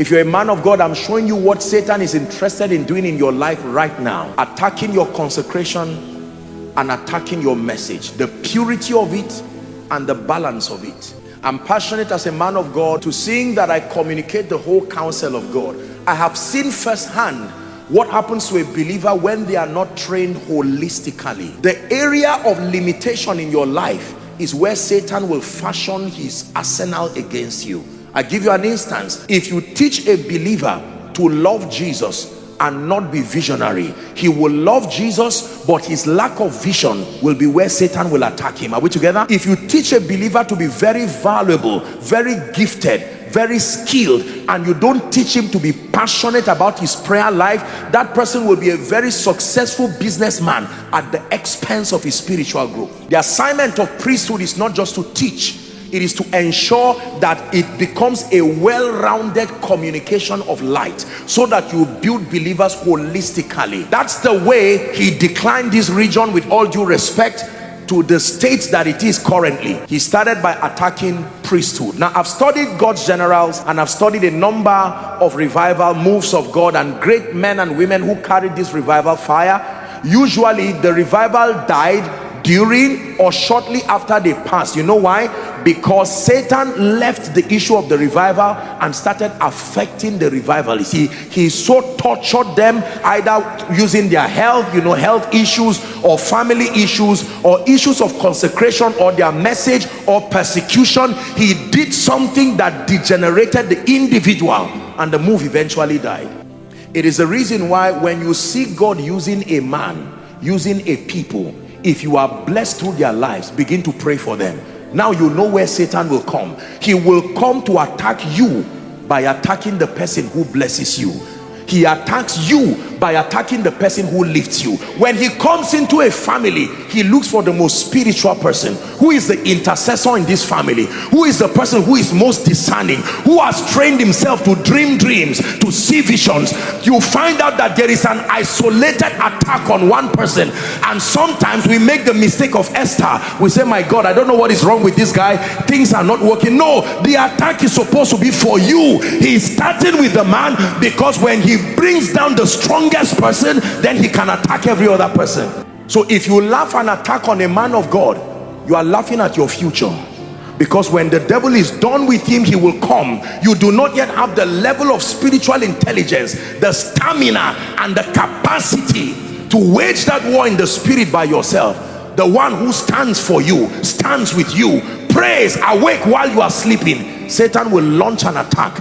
If you're a man of God, I'm showing you what Satan is interested in doing in your life right now. Attacking your consecration and attacking your message, the purity of it and the balance of it. I'm passionate as a man of God to seeing that I communicate the whole counsel of God. I have seen firsthand what happens to a believer when they are not trained holistically. The area of limitation in your life is where Satan will fashion his arsenal against you. I give you an instance. If you teach a believer to love Jesus and not be visionary, he will love Jesus, but his lack of vision will be where Satan will attack him. Are we together? If you teach a believer to be very valuable, very gifted, very skilled, and you don't teach him to be passionate about his prayer life, that person will be a very successful businessman at the expense of his spiritual growth. The assignment of priesthood is not just to teach, it is to ensure that it becomes a well-rounded communication of light, so that you build believers holistically. That's the way he declined this region, with all due respect, to the state that it is currently. He started by attacking priesthood. Now, I've studied God's generals, and I've studied a number of revival moves of God and great men and women who carried this revival fire. Usually the revival died during or shortly after they passed. You know why? Because Satan left the issue of the revival and started affecting the revivalists. He so tortured them, either using their health, health issues, or family issues, or issues of consecration, or their message, or persecution. He did something that degenerated the individual, and the move eventually died. It is the reason why when you see God using a man, using a people, if you are blessed through their lives, begin to pray for them. Now you know where Satan will come. He will come to attack you by attacking the person who blesses you. He attacks you by attacking the person who lifts you. When he comes into a family, he looks for the most spiritual person. Who is the intercessor in this family? Who is the person who is most discerning? Who has trained himself to dream dreams, to see visions? You find out that there is an isolated attack on one person. And sometimes we make the mistake of Esther. We say, my God, I don't know what is wrong with this guy. Things are not working. No, the attack is supposed to be for you. He is starting with the man, because when he brings down the strongest person, then he can attack every other person. So if you laugh and attack on a man of God, you are laughing at your future, because when the devil is done with him, he will come. You do not yet have the level of spiritual intelligence, the stamina and the capacity to wage that war in the spirit by yourself. The one who stands for you, stands with you, prays, awake while you are sleeping. Satan will launch an attack